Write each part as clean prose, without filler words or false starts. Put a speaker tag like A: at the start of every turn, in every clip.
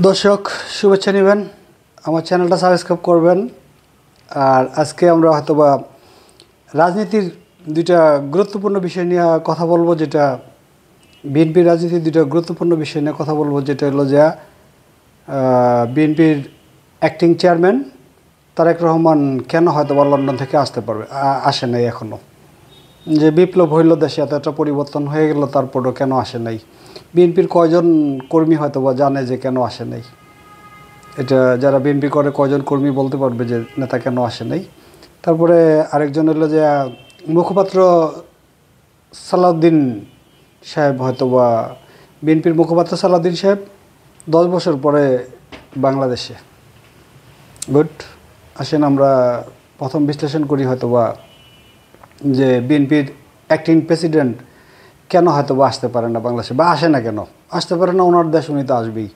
A: দর্শক শুভেচ্ছা নেবেন, আমার চ্যানেলটা সাবস্ক্রাইব করবেন। আর আজকে আমরা হয়তোবা রাজনীতির দুইটা গুরুত্বপূর্ণ বিষয় নিয়ে কথা বলবো, যেটা বিএনপির রাজনীতির দুইটা গুরুত্বপূর্ণ বিষয় নিয়ে কথা বলবো, যেটা হলো যে বিএনপির অ্যাক্টিং চেয়ারম্যান তারেক রহমান কেন হয়তোবা লন্ডন থেকে আসে নাই এখনও। যে বিপ্লব হইল, দেশে এতটা পরিবর্তন হয়ে গেল, তারপরও কেন আসে নাই। বিএনপির কয়জন কর্মী হয়তোবা জানে যে কেন আসে নাই। এটা যারা বিএনপি করে কয়জন কর্মী বলতে পারবে যে নেতা কেন আসে নাই। তারপরে আরেকজন হলো যে মুখপাত্র সালাউদ্দিন সাহেব, হয়তোবা বিএনপির মুখপাত্র সালাউদ্দিন সাহেব 10 বছর পরে বাংলাদেশে। গুড, আসেন আমরা প্রথম বিশ্লেষণ করি হয়তোবা যে বিএনপির অ্যাক্টিং প্রেসিডেন্ট কেন হয়তোবা আসতে পারে না বাংলাদেশে, বা আসে না কেন। আসতে পারে না, ওনার দেশ উনি তো আসবেই।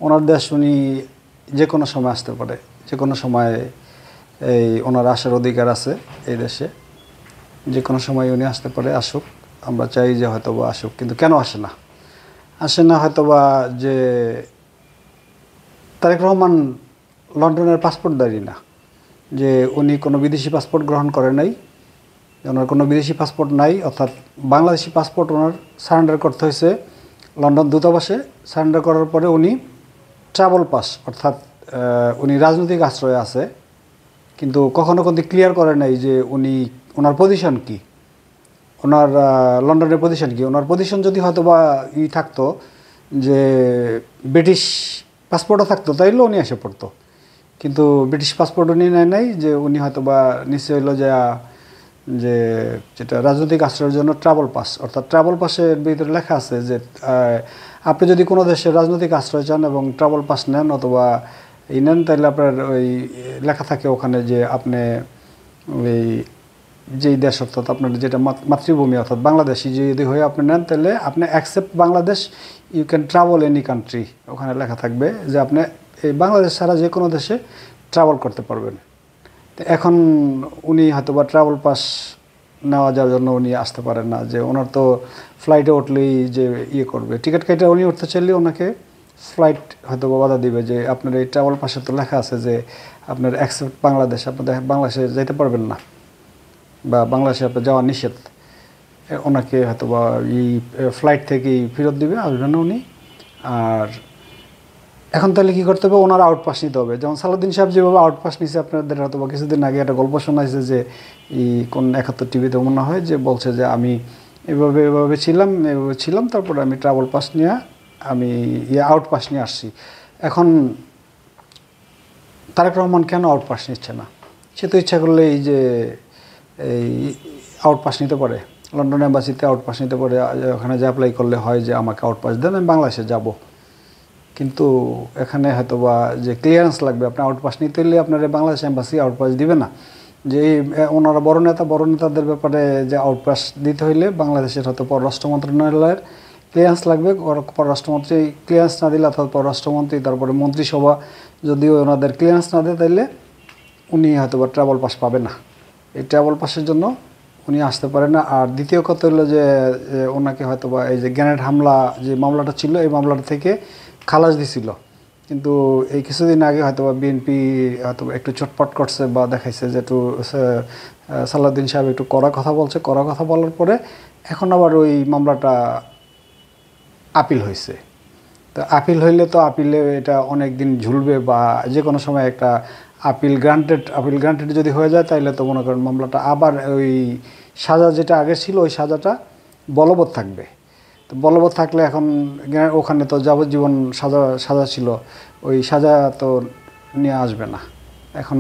A: ওনার দেশ উনি যে কোনো সময় আসতে পারে, যে কোনো সময় ওনার আসার অধিকার আছে এই দেশে। যে কোনো সময় উনি আসতে পারে, আসুক, আমরা চাই যে হয়তোবা আসুক। কিন্তু কেন আসে না? আসে না হয়তোবা যে তারেক রহমান লন্ডনের পাসপোর্টধারী না, যে উনি কোনো বিদেশি পাসপোর্ট গ্রহণ করে নাই, ওনার কোনো বিদেশি পাসপোর্ট নাই। অর্থাৎ বাংলাদেশি পাসপোর্ট ওনার সারেন্ডার করতে হয়েছে লন্ডন দূতাবাসে। সারেন্ডার করার পরে উনি ট্রাভেল পাস, অর্থাৎ উনি রাজনৈতিক আশ্রয়ে আছে, কিন্তু কখনো ক্লিয়ার করে নাই যে ওনার পজিশন কি, ওনার লন্ডনের পজিশন কি। ওনার পজিশন যদি হয়তো বা থাকতো, যে ব্রিটিশ পাসপোর্টও থাকতো, তাইলে উনি এসে পড়তো। কিন্তু ব্রিটিশ পাসপোর্ট উনি নেয় নাই, যে উনি হয়তো বা নিশ্চয় হইলো যে যেটা রাজনৈতিক আশ্রয়ের জন্য ট্রাভেল পাস। অর্থাৎ ট্রাভেল পাসের ভিতরে লেখা আছে যে আপনি যদি কোনো দেশে রাজনৈতিক আশ্রয় চান এবং ট্রাভেল পাস নেন অথবা নেন, তাহলে আপনার ওই লেখা থাকে ওখানে যে আপনি ওই যেই দেশ, অর্থাৎ আপনার যেটা মাতৃভূমি অর্থাৎ বাংলাদেশি যদি হয়ে আপনি নেন, তাহলে আপনি accept Bangladesh, you can travel any country. ওখানে লেখা থাকবে যে আপনি এই বাংলাদেশ ছাড়া যে কোনো দেশে ট্রাভেল করতে পারবেন। তো এখন উনি হয়তো বা ট্রাভেল পাস নেওয়া যাওয়ার জন্য উনি আসতে পারেন না, যে ওনার তো ফ্লাইটে উঠলেই যে করবে, টিকিট কেটে উনি উঠতে চাইলে ওনাকে ফ্লাইট হয়তো বা বাধা দিবে, যে আপনার এই ট্রাভেল পাসে তো লেখা আছে যে আপনার অ্যাকসেপ্ট বাংলাদেশ, আপনাদের বাংলাদেশে যেতে পারবেন না, বা বাংলাদেশে আপনার যাওয়া নিষেধ। ওনাকে হয়তো বা এই ফ্লাইট থেকেই ফেরত দিবে, আসবেন না উনি। আর এখন তাহলে কী করতে হবে? ওনার আউট পাস নিতে হবে। যেমন সালাউদ্দিন সাহেব যেভাবে আউট পাস নিছে, আপনাদের হয়তো বা কিছুদিন আগে একটা গল্প শোনাইছে যে কোন 71 টিভিতে মনে হয় যে বলছে যে আমি এভাবে ছিলাম, তারপরে আমি ট্রাভেল পাস নিয়ে আমি আউট পাস নিয়ে আসছি। এখন তারেক রহমান কেন আউট পাস নিচ্ছে না? সে তো ইচ্ছা করলে এই আউট পাস নিতে পারে, লন্ডন এম্বাসিতে আউট পাস নিতে পারে। ওখানে যে অ্যাপ্লাই করলে হয় যে আমাকে আউট পাস দেন, আমি বাংলাদেশে যাব। কিন্তু এখানে হয়তো বা যে ক্লিয়ারেন্স লাগবে, আপনি আউট পাস নিতে হলে আপনার বাংলাদেশ এম্বাসি আউট পাস দিবে না। যে ওনারা বড় নেতাদের ব্যাপারে যে আউট পাস দিতে হইলে বাংলাদেশের হয়তো পররাষ্ট্র মন্ত্রণালয়ের ক্লিয়ারেন্স লাগবে। পররাষ্ট্রমন্ত্রী ক্লিয়ারেন্স না দিলে, অর্থাৎ পররাষ্ট্রমন্ত্রী তারপরে মন্ত্রিসভা যদিও ওনাদের ক্লিয়ারেন্স না দেয়, তাইলে উনি হয়তো বা ট্রাভেল পাস পাবে না। এই ট্রাভেল পাসের জন্য উনি আসতে পারে না। আর দ্বিতীয় কথা হলো যে ওনাকে হয়তো বা এই যে গ্রেনেড হামলা যে মামলাটা ছিল, এই মামলাটা থেকে খালাস দিছিল। কিন্তু এই কিছুদিন আগে হয়তো বা বিএনপি হয়তো একটু চটপট করছে বা দেখাইছে যে একটু সালাউদ্দিন সাহেব একটু কড়া কথা বলছে। কড়া কথা বলার পরে এখন আবার ওই মামলাটা আপিল হয়েছে। তো আপিল হইলে তো আপিলে এটা অনেক দিন ঝুলবে, বা যে কোনো সময় একটা আপিল গ্রান্টেড যদি হয়ে যায়, তাইলে তো মনে করেন মামলাটা আবার ওই সাজা যেটা আগে ছিল ওই সাজাটা বলবৎ থাকবে। তো বলবৎ থাকলে এখন ওখানে তো যাবজ্জীবন সাজা ছিল, ওই সাজা তো নিয়ে আসবে না। এখন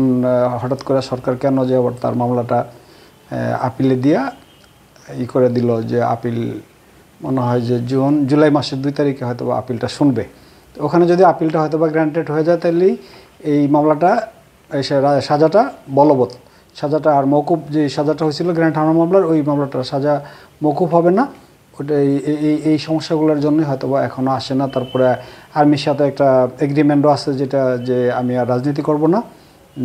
A: হঠাৎ করে সরকার কেন যে আবার তার মামলাটা আপিলে দিয়া করে দিল, যে আপিল মনে হয় যে জুলাই মাসের 2 তারিখে হয়তো বা আপিলটা শুনবে। তো ওখানে যদি আপিলটা হয়তো বা গ্রান্টেড হয়ে যায়, তাহলেই এই মামলাটা সাজাটা বলবৎ, সাজাটা আর মওকুফ, যে সাজাটা হয়েছিল গ্র্যান্ড হামলা মামলার, ওই মামলাটার সাজা মওকুফ হবে না। ওটা এই সমস্যাগুলোর জন্যই হয়তো বা এখনও আসে না। তারপরে আর্মির সাথে একটা এগ্রিমেন্টও আছে, যেটা যে আমি আর রাজনীতি করব না,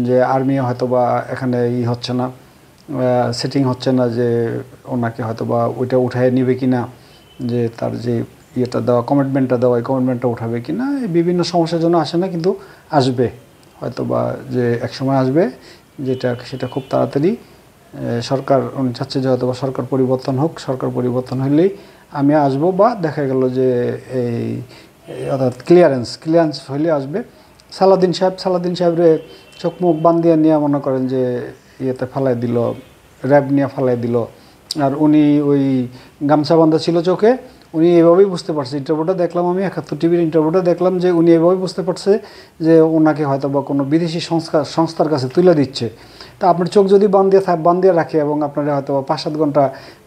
A: যে আর্মিও হয়তো বা এখানে হচ্ছে না, সেটিং হচ্ছে না, যে ওনাকে হয়তো বা ওইটা উঠায় নিবে কি না, যে তার যে ইয়েটা দেওয়া, কমিটমেন্টটা দেওয়া, এই কমিটমেন্টটা উঠাবে কি না, বিভিন্ন সমস্যার জন্য আসে না, কিন্তু আসবে হয়তো, বা যে একসময় আসবে যেটা সেটা খুব তাড়াতাড়ি। সরকার উনি চাচ্ছে যে হয়তো বা সরকার পরিবর্তন হোক, সরকার পরিবর্তন হইলেই আমি আসব, বা দেখা গেল যে এই অর্থাৎ ক্লিয়ারেন্স হইলে আসবে। সালাউদ্দিন সাহেবরে চোখ মুখ বান্ধিয়া নিয়ে মনে করেন যে ইয়েতে ফালাই দিল, র্যাব নিয়ে ফালাই দিল, আর উনি ওই গামছা বান্ধা ছিল চোখে, উনি এভাবেই বুঝতে পারছে। ইন্টারভিউটা দেখলাম আমি, 71 টিভির ইন্টারভিউটা দেখলাম যে উনি এভাবেই বুঝতে পারছে যে ওনাকে হয়তো বা কোনো বিদেশি সংস্থার কাছে তুলে দিচ্ছে। তা আপনার চোখ যদি বান্ধিয়ে রাখে এবং আপনারা হয়তো 5-7 ঘন্টা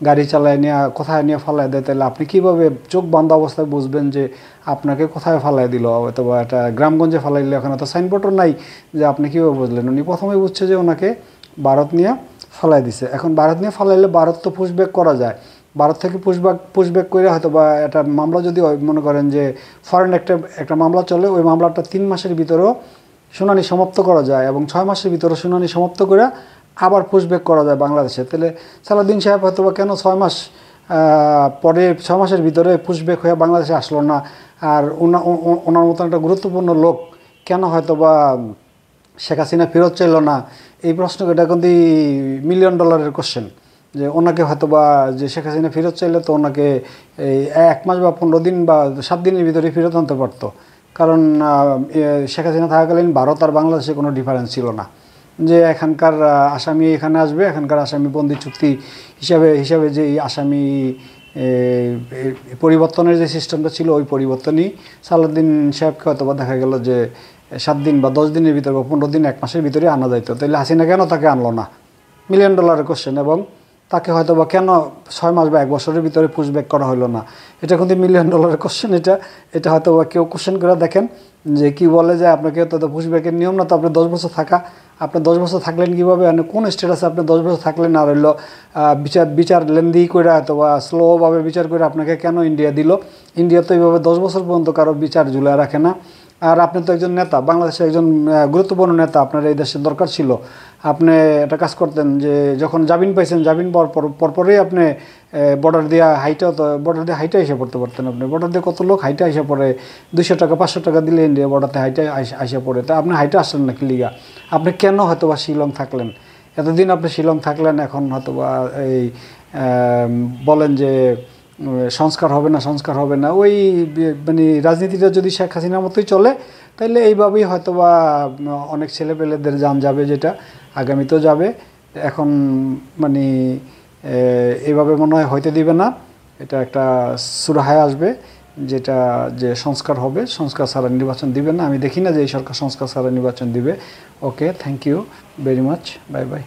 A: গাড়ি চালায় নিয়ে কোথায় নিয়ে ফালাই দেয়, তাহলে আপনি কীভাবে চোখ বান্ধা অবস্থায় বুঝবেন যে আপনাকে কোথায় ফালাই দিল? হয়তো বা এটা গ্রামগঞ্জে ফালাইলে ওখানে তো সাইনবোর্ডও নাই, যে আপনি কীভাবে বুঝলেন? উনি প্রথমেই বুঝছে যে ওনাকে ভারত নিয়ে ফালাই দিছে। এখন ভারত নিয়ে ফালাইলে ভারত তো পুশব্যাক করা যায়, ভারত থেকে পুশব্যাক করে হয়তো বা একটা মামলা যদি মনে করেন যে ফরেন একটা মামলা চলে, ওই মামলাটা 3 মাসের ভিতরেও শুনানি সমাপ্ত করা যায় এবং 6 মাসের ভিতরে শুনানি সমাপ্ত করে আবার পুশব্যাক করা যায় বাংলাদেশে। তাহলে সালাউদ্দিন সাহেব হয়তো বা কেন 6 মাস পরে 6 মাসের ভিতরে পুশব্যাক হয়ে বাংলাদেশে আসলো না? আর ওনার মতন একটা গুরুত্বপূর্ণ লোক কেন হয়তো বা শেখ হাসিনা ফেরত চাইল না? এই প্রশ্ন, এটা কিন্তু $1 মিলিয়ন কোশ্চেন, যে ওনাকে হয়তো বা যে শেখ হাসিনা ফেরত চাইলে তো ওনাকে এই 1 মাস বা 15 দিন বা 7 দিনের ভিতরে ফেরত আনতে পারতো, কারণ শেখ হাসিনা থাকাকালীন ভারত আর বাংলাদেশে কোনো ডিফারেন্স ছিল না, যে এখানকার আসামি এখানে আসবে, এখানকার আসামি বন্দি চুক্তি হিসাবে যে আসামি পরিবর্তনের যে সিস্টেমটা ছিল, ওই পরিবর্তনই সালাউদ্দিন সাহেবকে হয়তো বা দেখা গেল যে 7 দিন বা 10 দিনের ভিতরে বা 15 দিন 1 মাসের ভিতরে আনা যাইতো। তাহলে হাসিনা কেন তাকে আনলো না? $1 মিলিয়ন কোশ্চেন। এবং তাকে হয়তো বা কেন 6 মাস বা 1 বছরের ভিতরে পুশব্যাক করা হলো না? এটা কিন্তু $1 মিলিয়ন কোশ্চেন। এটা হয়তো বা কেউ কোশ্চেন করে দেখেন যে কি বলে যে আপনাকে তো পুশব্যাকের নিয়ম না, তো আপনি 10 বছর থাকা, আপনি 10 বছর থাকলেন কীভাবে? মানে কোন স্টেটাসে আপনি 10 বছর থাকলেন? আর হইলো বিচার লেন্দি করে হয়তো বা স্লোভাবে বিচার করে আপনাকে কেন ইন্ডিয়া দিল? ইন্ডিয়া তো এইভাবে 10 বছর পর্যন্ত কারো বিচার ঝুলে রাখে না। আর আপনি তো একজন নেতা, বাংলাদেশের একজন গুরুত্বপূর্ণ নেতা, আপনার এই দেশের দরকার ছিল। আপনি একটা কাজ করতেন যে যখন জামিন পাইছেন, জামিন পাওয়ার পরপরই আপনি বর্ডার দিয়ে হাইটে এসে পড়তে পারতেন। আপনি বর্ডার দিয়ে কত লোক হাইটে এসে পড়ে, 200 টাকা 500 টাকা দিলে ইন্ডিয়া বর্ডারতে হাইটে এসে পড়ে। তা আপনি হাইটে আসলেন না কি লিগা? আপনি কেন হয়তো বা শিলং থাকলেন? এতদিন আপনি শিলং থাকলেন, এখন হয়তো বা এই বলেন যে সংস্কার হবে না। ওই মানে রাজনীতিটা যদি শেখ হাসিনার মতোই চলে, তাহলে এইভাবেই হয়তো বা অনেক ছেলেপেলেদের জান যাবে, যেটা আগামীতেও যাবে। এখন মানে এইভাবে মনে হয় হইতে দিবে না। এটা একটা সুরাহায় আসবে, যেটা যে সংস্কার হবে, সংস্কার ছাড়া নির্বাচন দিবে না। আমি দেখি না যে এই সরকার সংস্কার ছাড়া নির্বাচন দিবে। Okay, thank you very much, bye by.